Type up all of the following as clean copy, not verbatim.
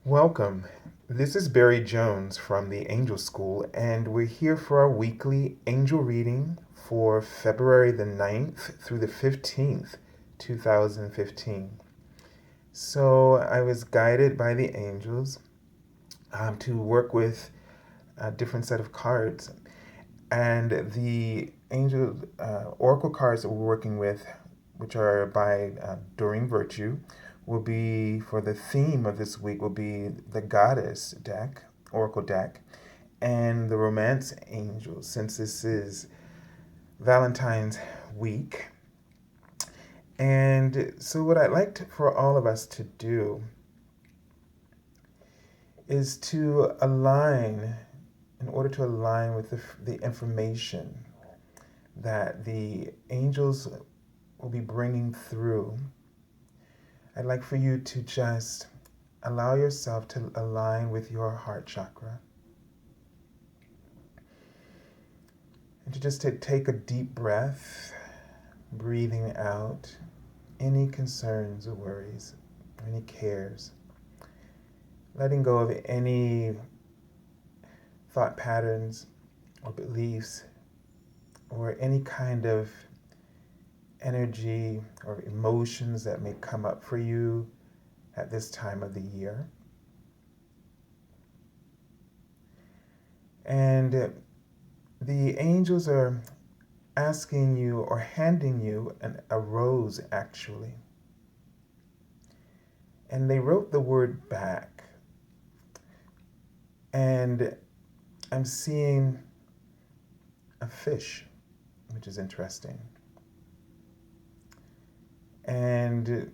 Welcome. This is Barry Jones from the Angel School, and we're here for our weekly angel reading for February the 9th through the 15th, 2015. So I was guided by the angels to work with a different set of cards, and the angel oracle cards that we're working with, which are by Doreen Virtue, will be for the theme of this week will be the Goddess deck, Oracle deck, and the Romance Angels, since this is Valentine's week. And so, what I'd like for all of us to do is to align, in order to align with the information that the angels will be bringing through. I'd like for you to just allow yourself to align with your heart chakra. And to just take a deep breath, breathing out any concerns or worries, any cares. Letting go of any thought patterns or beliefs or any kind of energy or emotions that may come up for you at this time of the year. And the angels are asking you or handing you a rose, actually. And they wrote the word back. And I'm seeing a fish, which is interesting. And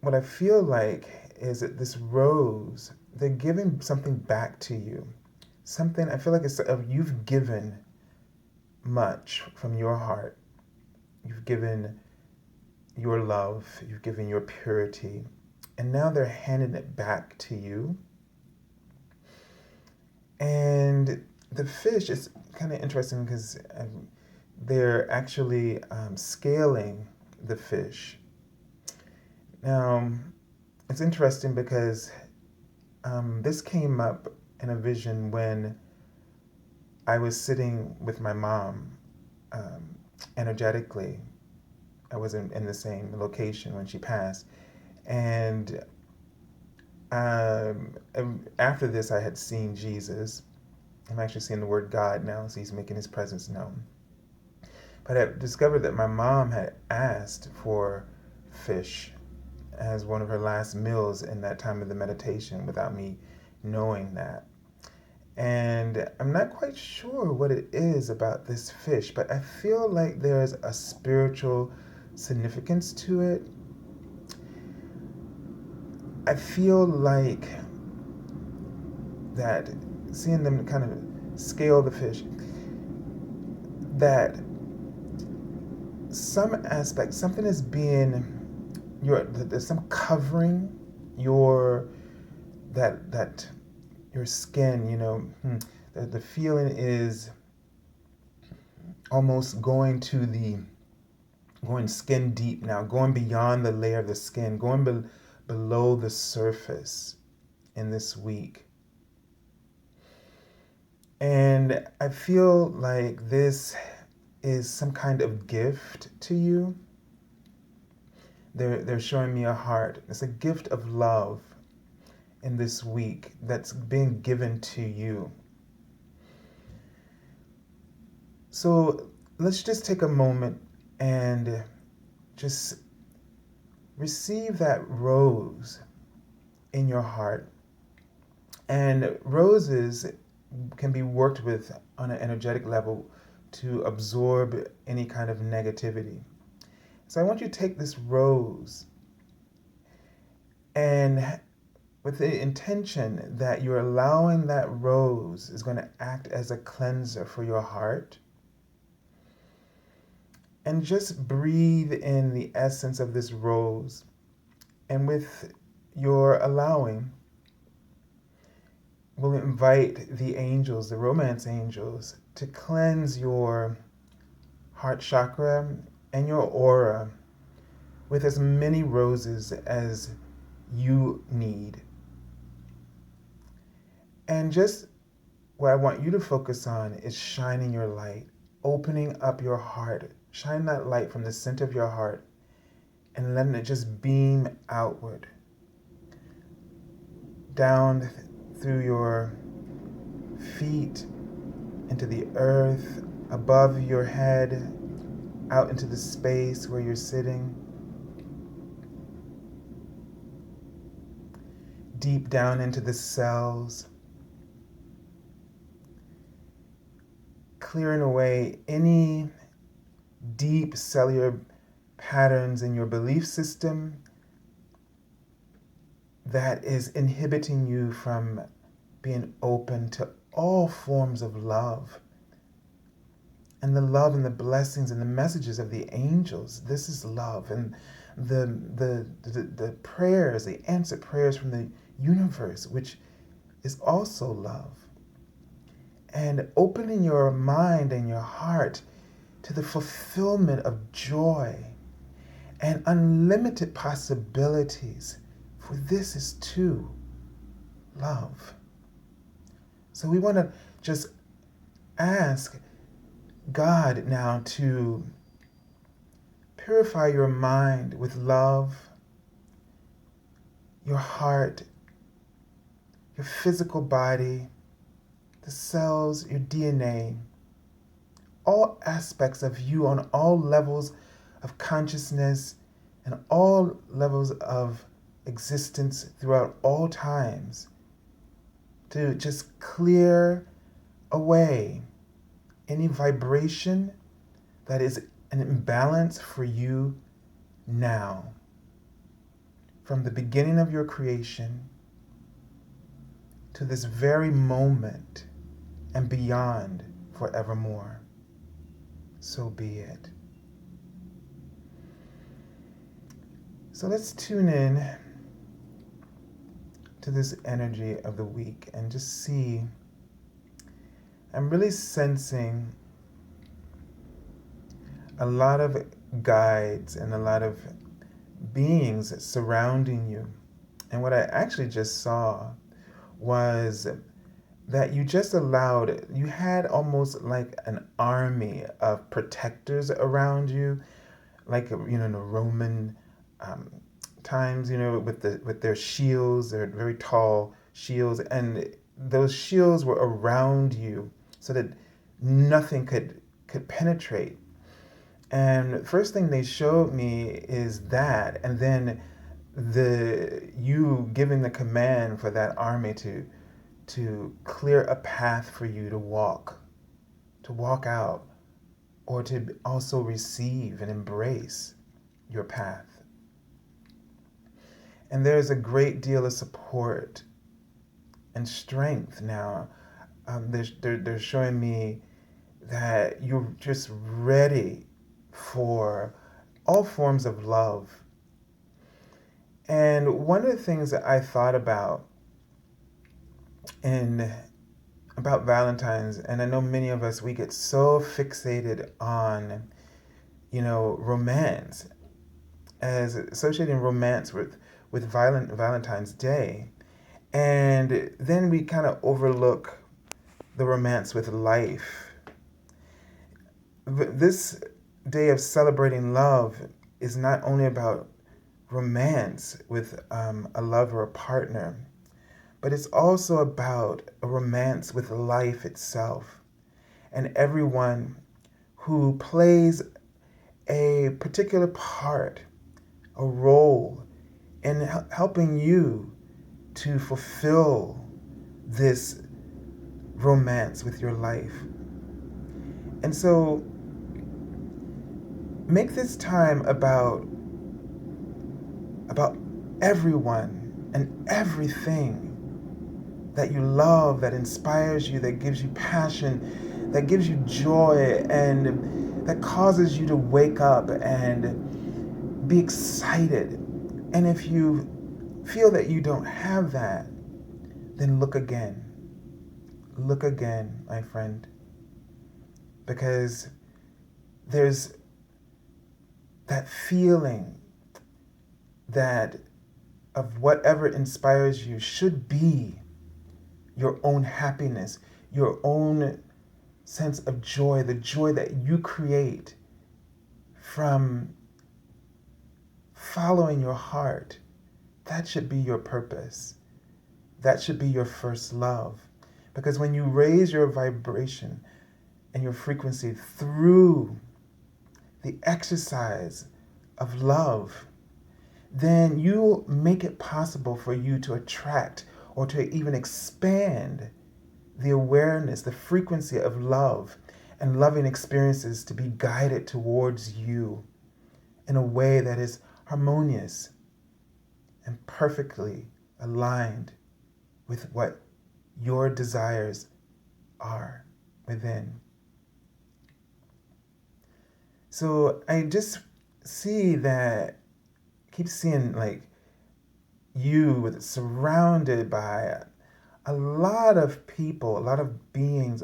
what I feel like is that this rose, they're giving something back to you. Something, I feel like you've given much from your heart. You've given your love, you've given your purity, and now they're handing it back to you. And the fish is kind of interesting because they're actually scaling the fish. Now, it's interesting because this came up in a vision when I was sitting with my mom energetically. I was in the same location when she passed. And after this, I had seen Jesus. I'm actually seeing the word God now, so he's making his presence known. But I discovered that my mom had asked for fish as one of her last meals in that time of the meditation without me knowing that. And I'm not quite sure what it is about this fish, but I feel like there's a spiritual significance to it. I feel like that seeing them kind of scale the fish, that some aspect, something is being, there's some covering your your skin, the feeling is almost going skin deep now, going beyond the layer of the skin, going below the surface in this week. And I feel like this is some kind of gift to you. They're showing me a heart. It's a gift of love in this week that's being given to you. So let's just take a moment and just receive that rose in your heart. And roses can be worked with on an energetic level to absorb any kind of negativity. So I want you to take this rose and with the intention that you're allowing that rose is going to act as a cleanser for your heart. And just breathe in the essence of this rose. And with your allowing, we'll invite the angels, the romance angels, to cleanse your heart chakra and your aura with as many roses as you need. And just what I want you to focus on is shining your light, opening up your heart. Shine that light from the center of your heart and letting it just beam outward, down through your feet, into the earth, above your head, out into the space where you're sitting, deep down into the cells, clearing away any deep cellular patterns in your belief system that is inhibiting you from being open to all forms of love. And the love and the blessings and the messages of the angels. This is love. And the prayers, the answered prayers from the universe, which is also love. And opening your mind and your heart to the fulfillment of joy and unlimited possibilities. For this is too love. So we want to just ask God now to purify your mind with love, your heart, your physical body, the cells, your DNA, all aspects of you on all levels of consciousness and all levels of existence throughout all times, to just clear away any vibration that is an imbalance for you now, from the beginning of your creation to this very moment and beyond forevermore. So be it. So let's tune in to this energy of the week and just see. I'm really sensing a lot of guides and a lot of beings surrounding you. And what I actually just saw was that you had almost like an army of protectors around you, like, in the Roman times, with their shields, their very tall shields, and those shields were around you so that nothing could penetrate. And first thing they showed me is that, and then you giving the command for that army to clear a path for you to walk out, or to also receive and embrace your path. And there's a great deal of support and strength now. They're showing me that you're just ready for all forms of love. And one of the things that I thought about Valentine's, and I know many of us, we get so fixated on, romance, as associating romance with Valentine's Day. And then we kind of overlook the romance with life. This day of celebrating love is not only about romance with a lover or partner, but it's also about a romance with life itself and everyone who plays a particular part, a role in helping you to fulfill this romance with your life. And so make this time about everyone and everything that you love, that inspires you, that gives you passion, that gives you joy, and that causes you to wake up and be excited. And if you feel that you don't have that, then look again. Look again, my friend. Because there's that feeling that of whatever inspires you should be your own happiness, your own sense of joy, the joy that you create from following your heart. That should be your purpose. That should be your first love. Because when you raise your vibration and your frequency through the exercise of love, then you make it possible for you to attract or to even expand the awareness, the frequency of love and loving experiences to be guided towards you in a way that is harmonious and perfectly aligned with what your desires are within. So I just see that, keep seeing like you surrounded by a lot of people, a lot of beings.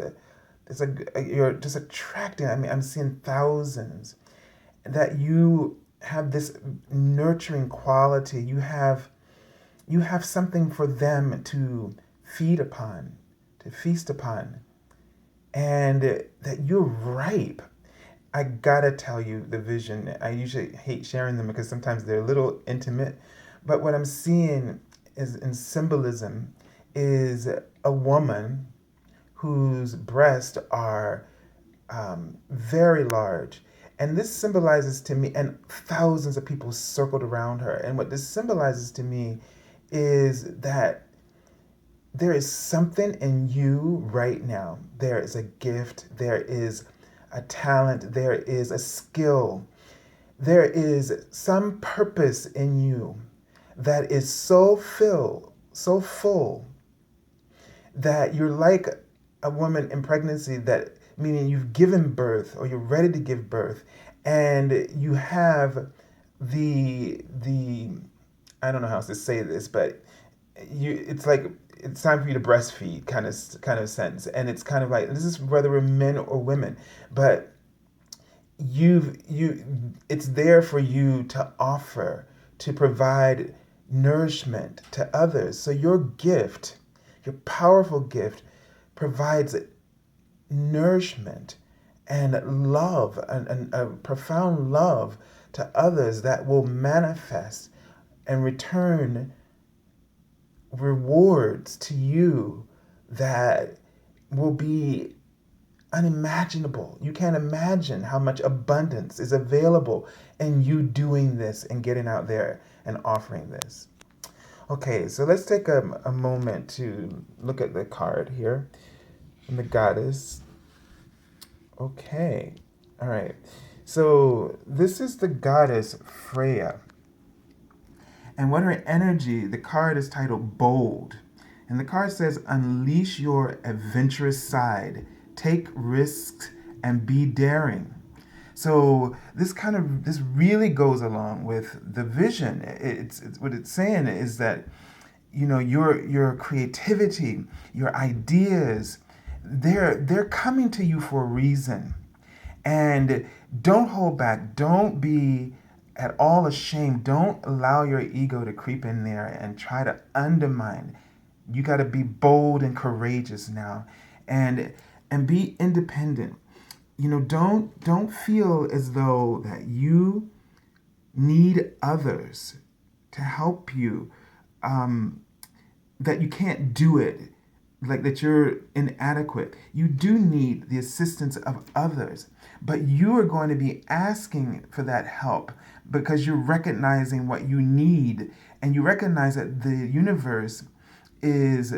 You're just attracting. I mean, I'm seeing thousands. That you have this nurturing quality. You have something for them to feed upon, to feast upon, and that you're ripe. I gotta tell you the vision. I usually hate sharing them because sometimes they're a little intimate, but what I'm seeing is in symbolism is a woman whose breasts are very large. And this symbolizes to me, and thousands of people circled around her. And what this symbolizes to me is that there is something in you right now. There is a gift, there is a talent, there is a skill, there is some purpose in you that is so full, that you're like a woman in pregnancy, that meaning you've given birth or you're ready to give birth, and you have the I don't know how else to say this, but it's like it's time for you to breastfeed kind of sense. And it's kind of like, this is whether we're men or women, but it's there for you to offer, to provide nourishment to others. So your gift, your powerful gift, provides nourishment and love, and a profound love to others that will manifest and return rewards to you that will be unimaginable. You can't imagine how much abundance is available in you doing this and getting out there and offering this. Okay, so let's take a moment to look at the card here from the goddess. Okay, all right. So this is the goddess Freyja. And what her energy, the card is titled Bold. And the card says, unleash your adventurous side, take risks, and be daring. So this really goes along with the vision. It's what it's saying is that, you know, your creativity, your ideas, they're coming to you for a reason. And don't hold back. Don't be at all ashamed. Don't allow your ego to creep in there and try to undermine. You got to be bold and courageous now, and be independent. You know, don't feel as though that you need others to help you, that you can't do it, like that you're inadequate. You do need the assistance of others, but you are going to be asking for that help because you're recognizing what you need, and you recognize that the universe is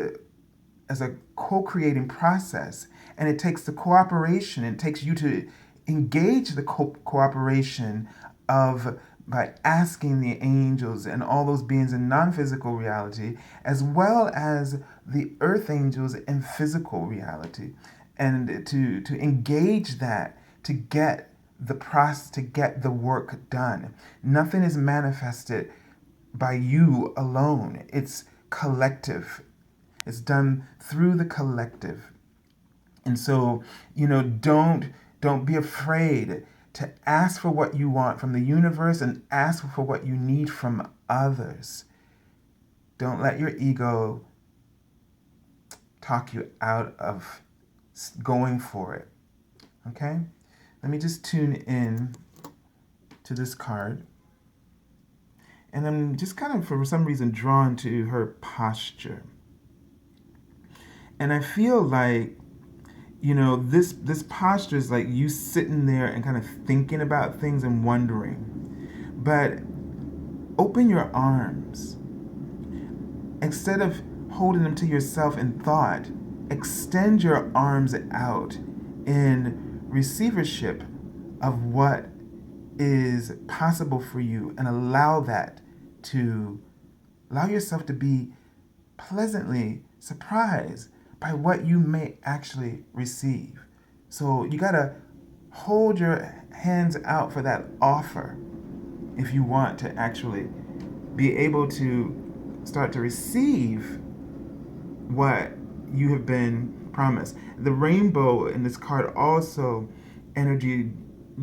as a co-creating process, and it takes the cooperation. It takes you to engage the cooperation of by asking the angels and all those beings in non-physical reality, as well as the earth angels in physical reality, and to engage that to get the process, to get the work done. Nothing is manifested by you alone. It's collective. It's done through the collective. And so, you know, don't be afraid to ask for what you want from the universe and ask for what you need from others. Don't let your ego talk you out of going for it. Okay? Let me just tune in to this card. And I'm just kind of, for some reason, drawn to her posture. And I feel like, this posture is like you sitting there and kind of thinking about things and wondering. But open your arms. Instead of holding them to yourself in thought, extend your arms out in receivership of what is possible for you, and allow yourself to be pleasantly surprised by what you may actually receive. So you gotta hold your hands out for that offer if you want to actually be able to start to receive what you have been promised. The rainbow in this card also energy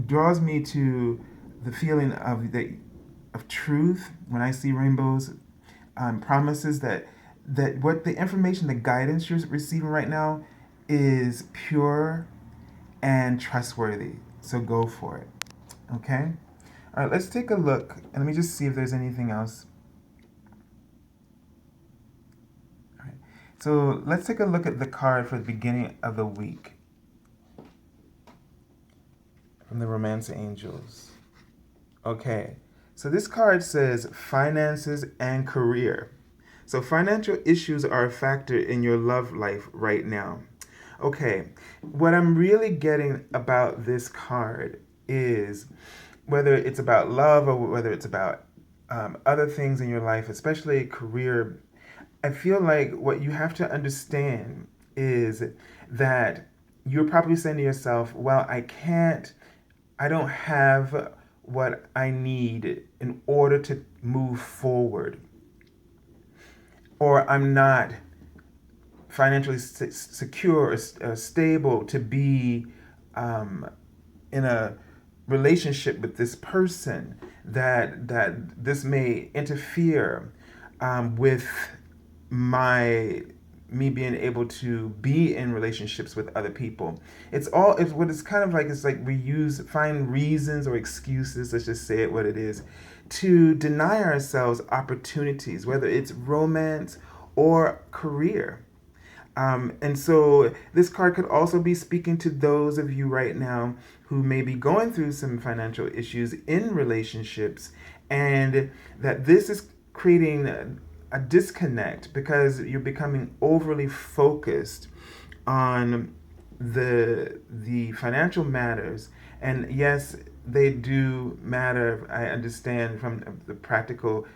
draws me to the feeling of truth. When I see rainbows, promises that what the information, the guidance you're receiving right now is pure and trustworthy. So go for it. Okay? All right, let's take a look, and let me just see if there's anything else. All right. So let's take a look at the card for the beginning of the week from the Romance Angels. Okay, so this card says finances and career. So financial issues are a factor in your love life right now. Okay, what I'm really getting about this card is whether it's about love or whether it's about other things in your life, especially career, I feel like what you have to understand is that you're probably saying to yourself, well, I don't have what I need in order to move forward. Or I'm not financially secure or stable to be in a relationship with this person, that this may interfere with me being able to be in relationships with other people. It's what it's kind of like. It's like find reasons or excuses, let's just say it what it is, to deny ourselves opportunities, whether it's romance or career. And so this card could also be speaking to those of you right now who may be going through some financial issues in relationships, and that this is creating a disconnect because you're becoming overly focused on the financial matters. And yes, they do matter, I understand, from the practical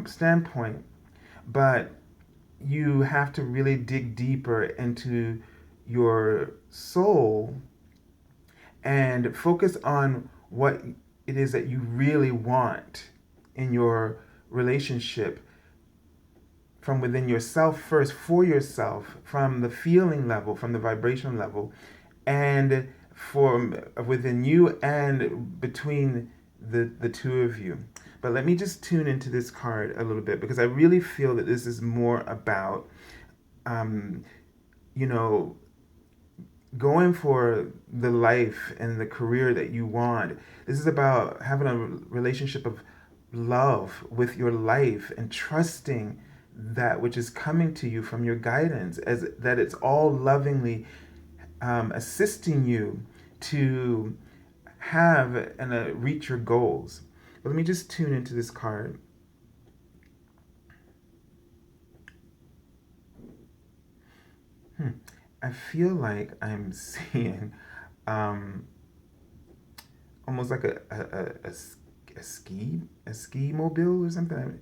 standpoint, but you have to really dig deeper into your soul and focus on what it is that you really want in your relationship, from within yourself first, for yourself, from the feeling level, from the vibration level, and from within you and between the two of you. But let me just tune into this card a little bit, because I really feel that this is more about, going for the life and the career that you want. This is about having a relationship of love with your life and trusting that which is coming to you from your guidance, as that it's all lovingly assisting you to have and reach your goals. But let me just tune into this card. I feel like I'm seeing almost like a ski mobile or something.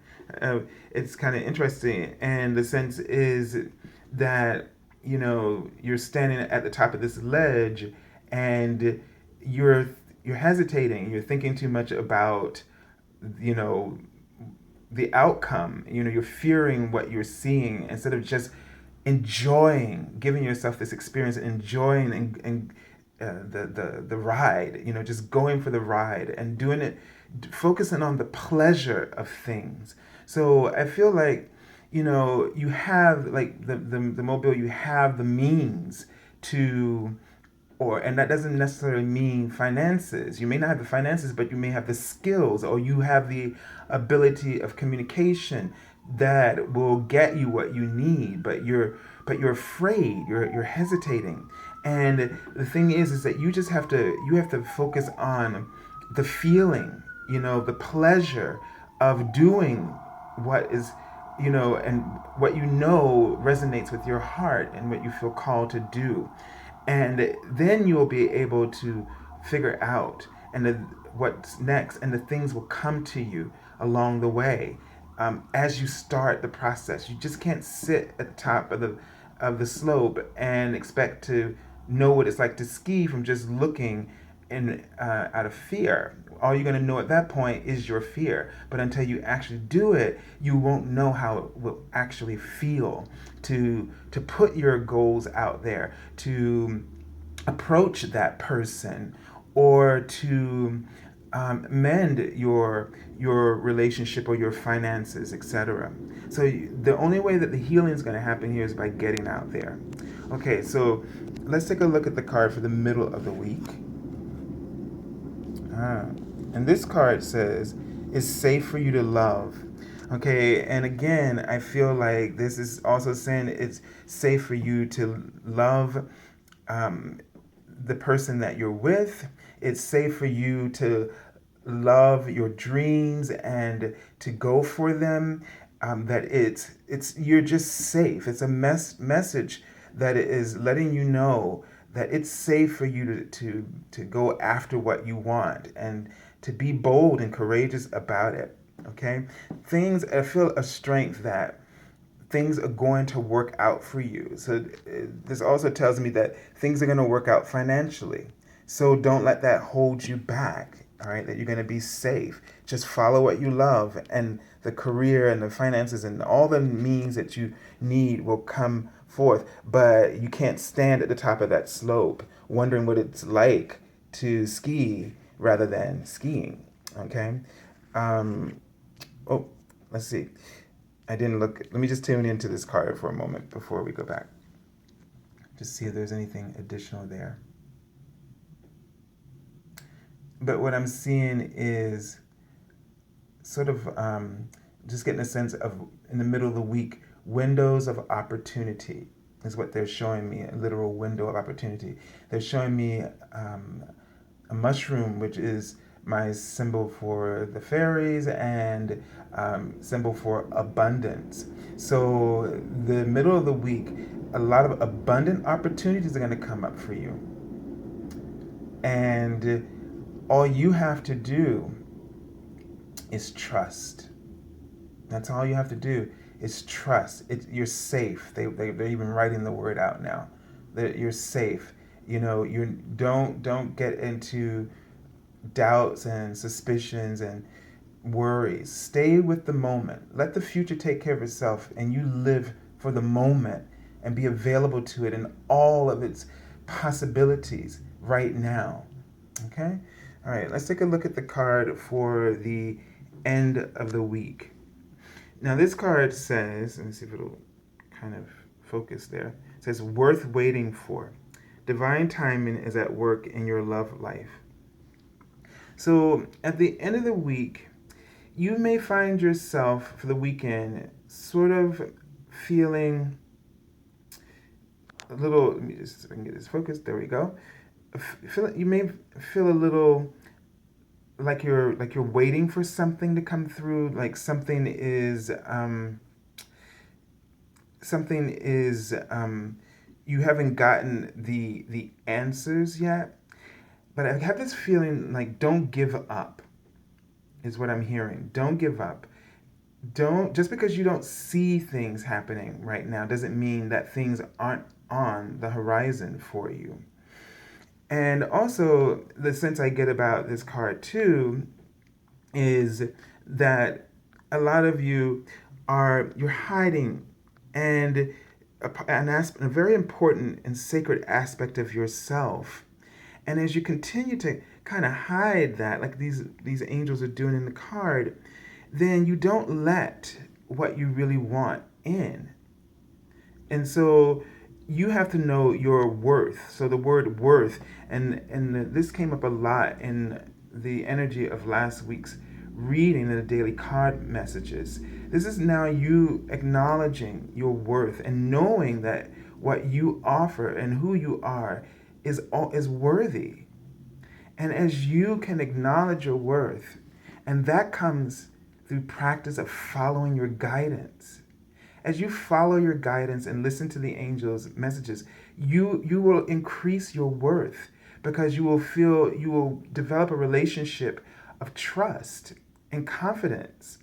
It's kind of interesting, and the sense is that you're standing at the top of this ledge, and you're hesitating. You're thinking too much about the outcome. You're fearing what you're seeing instead of just enjoying, giving yourself this experience, and enjoying and the ride. Just going for the ride and doing it, focusing on the pleasure of things. So I feel like you have like the mobile, you have the means to, and that doesn't necessarily mean finances. You may not have the finances, but you may have the skills, or you have the ability of communication that will get you what you need, but you're afraid, you're hesitating. And the thing is that you have to focus on the feeling, the pleasure of doing what is, and what resonates with your heart and what you feel called to do. And then you'll be able to figure out what's next, and the things will come to you along the way, as you start the process. You just can't sit at the top of the slope and expect to know what it's like to ski from just looking out of fear. All you're going to know at that point is your fear. But until you actually do it, you won't know how it will actually feel to put your goals out there, to approach that person, or to mend your relationship or your finances, etc. So the only way that the healing is going to happen here is by getting out there. Okay, so let's take a look at the card for the middle of the week. And this card says, it's safe for you to love. Okay, and again, I feel like this is also saying it's safe for you to love the person that you're with. It's safe for you to love your dreams and to go for them. That you're just safe. It's a message that is letting you know that it's safe for you to go after what you want, and to be bold and courageous about it. Okay, I feel a strength that things are going to work out for you. So this also tells me that things are going to work out financially. So don't let that hold you back. All right, that you're going to be safe. Just follow what you love, and the career and the finances and all the means that you need will come forth. But you can't stand at the top of that slope wondering what it's like to ski rather than skiing. Okay. Oh, let's see. I didn't look. Let me just tune into this card for a moment before we go back. Just see if there's anything additional there. But what I'm seeing is sort of just getting a sense of, in the middle of the week, windows of opportunity is what they're showing me, a literal window of opportunity. They're showing me a mushroom, which is my symbol for the fairies, and symbol for abundance. So the middle of the week, a lot of abundant opportunities are going to come up for you. And all you have to do is trust. That's all you have to do is trust. You're safe. They're even writing the word out now. That you're safe. You don't get into doubts and suspicions and worries. Stay with the moment. Let the future take care of itself, and you live for the moment and be available to it in all of its possibilities right now. Okay? All right, let's take a look at the card for the end of the week. Now, this card says, let me see if it'll kind of focus there. It says, worth waiting for. Divine timing is at work in your love life. So at the end of the week, you may find yourself for the weekend sort of feeling a little, let me just, I can get this focused, there we go. You may feel a little like you're waiting for something to come through, like something is you haven't gotten the answers yet. But I have this feeling like, don't give up is what I'm hearing. Don't give up. Just because you don't see things happening right now doesn't mean that things aren't on the horizon for you. And also, the sense I get about this card too is that a lot of you you're hiding, and a very important and sacred aspect of yourself. And as you continue to kind of hide that, like these angels are doing in the card, then you don't let what you really want in. And so you have to know your worth. So the word worth, and this came up a lot in the energy of last week's reading in the daily card messages. This is now you acknowledging your worth and knowing that what you offer and who you are is worthy. And as you can acknowledge your worth, and that comes through practice of following your guidance. As you follow your guidance and listen to the angels' messages, you will increase your worth because you will develop a relationship of trust and confidence.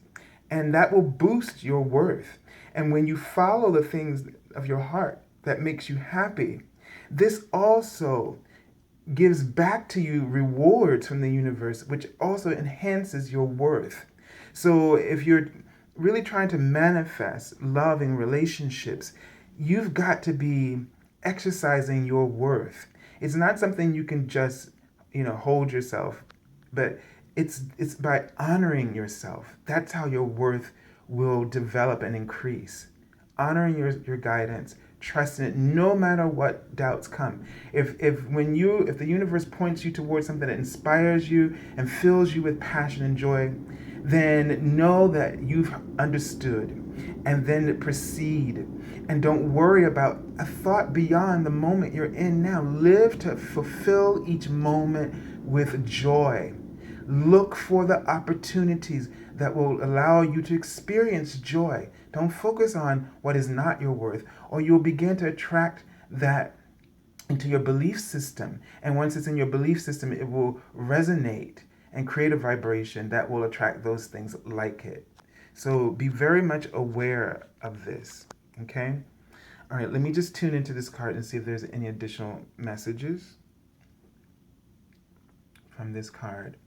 And that will boost your worth. And when you follow the things of your heart that makes you happy, this also gives back to you rewards from the universe, which also enhances your worth. So if you're really trying to manifest loving relationships, you've got to be exercising your worth. It's not something you can just, hold yourself, but it's by honoring yourself. That's how your worth will develop and increase. Honoring your guidance, trusting it no matter what doubts come. If the universe points you towards something that inspires you and fills you with passion and joy, then know that you've understood, and then proceed. And don't worry about a thought beyond the moment you're in now. Live to fulfill each moment with joy. Look for the opportunities that will allow you to experience joy. Don't focus on what is not your worth, or you'll begin to attract that into your belief system. And once it's in your belief system, it will resonate and create a vibration that will attract those things like it. So be very much aware of this, okay? All right, let me just tune into this card and see if there's any additional messages from this card.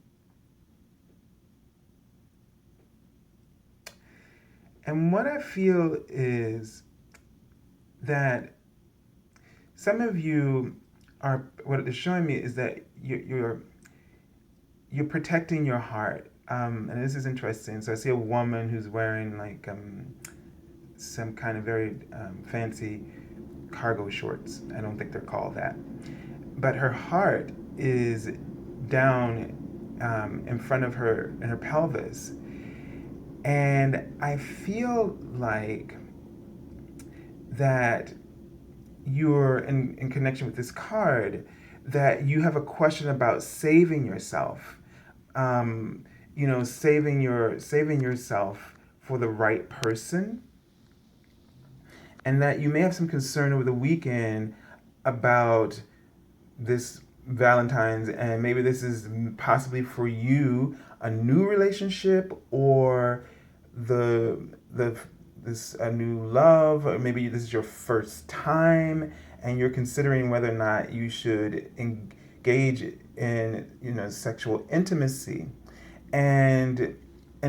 And what I feel is that some of you are, what it's showing me is that you're protecting your heart. And this is interesting. So I see a woman who's wearing like some kind of very fancy cargo shorts. I don't think they're called that. But her heart is down in front of her, in her pelvis. And I feel like that you're in connection with this card, that you have a question about saving yourself. Saving yourself for the right person. And that you may have some concern over the weekend about this Valentine's, and maybe this is possibly for you a new relationship, or a new love, or maybe this is your first time and you're considering whether or not you should engage in sexual intimacy. And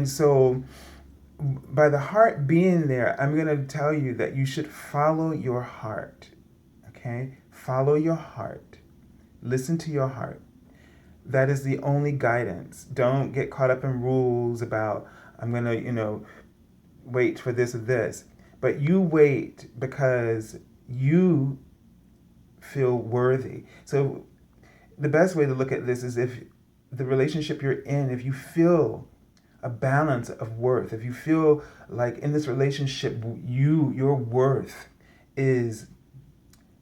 so by the heart being there, I'm going to tell you that you should follow your heart. Okay? Follow your heart. Listen to your heart. That is the only guidance. Don't get caught up in rules about, I'm going to, wait for this or this. But you wait because you feel worthy. So the best way to look at this is if the relationship you're in, if you feel a balance of worth, if you feel like in this relationship your worth is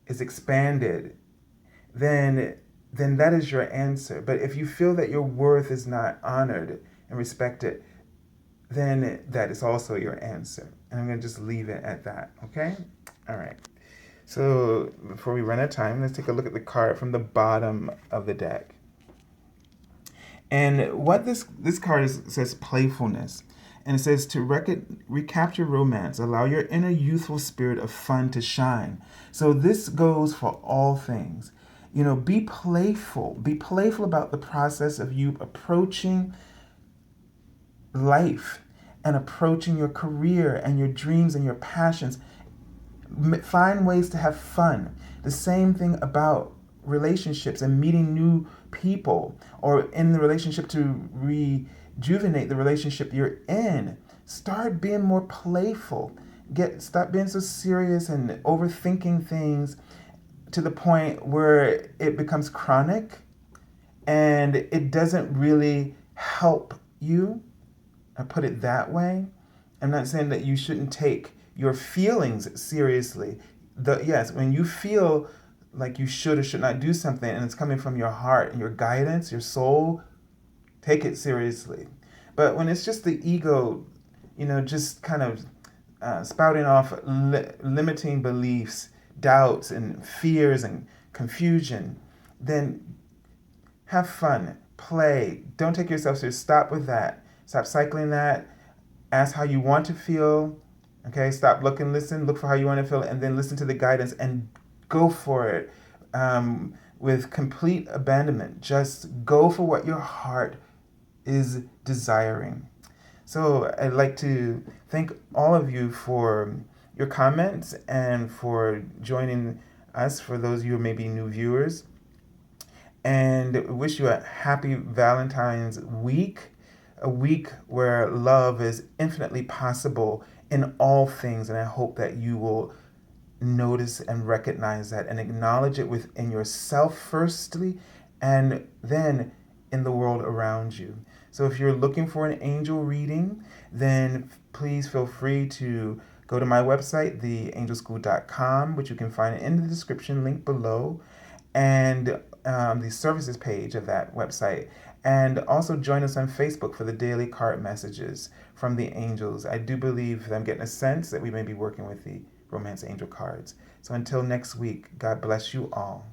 expanded, then that is your answer. But if you feel that your worth is not honored and respected, then that is also your answer. And I'm going to just leave it at that, okay? All right. So before we run out of time, let's take a look at the card from the bottom of the deck. And what this card says playfulness. And it says to recapture romance, allow your inner youthful spirit of fun to shine. So this goes for all things. Be playful. Be playful about the process of you approaching life and approaching your career and your dreams and your passions. Find ways to have fun. The same thing about relationships and meeting new people, or in the relationship to rejuvenate the relationship you're in. start being more playful. Stop being so serious and overthinking things to the point where it becomes chronic and it doesn't really help you. I put it that way. I'm not saying that you shouldn't take your feelings seriously. Yes, when you feel like you should or should not do something and it's coming from your heart and your guidance, your soul, take it seriously. But when it's just the ego, just kind of spouting off limiting beliefs, doubts, and fears and confusion, then have fun, play. Don't take yourself serious. Stop with that. Stop cycling that. Ask how you want to feel. Okay, stop, listen, look for how you want to feel, and then listen to the guidance and go for it with complete abandonment. Just go for what your heart is desiring. So I'd like to thank all of you for your comments and for joining us, for those of you who may be new viewers. And wish you a happy Valentine's week, a week where love is infinitely possible in all things. And I hope that you will notice and recognize that and acknowledge it within yourself firstly, and then in the world around you. So if you're looking for an angel reading, then please feel free to go to my website, theangelschool.com, which you can find in the description link below, and the services page of that website. And also join us on Facebook for the daily card messages from the angels. I do believe that I'm getting a sense that we may be working with the Romance Angel cards. So until next week, God bless you all.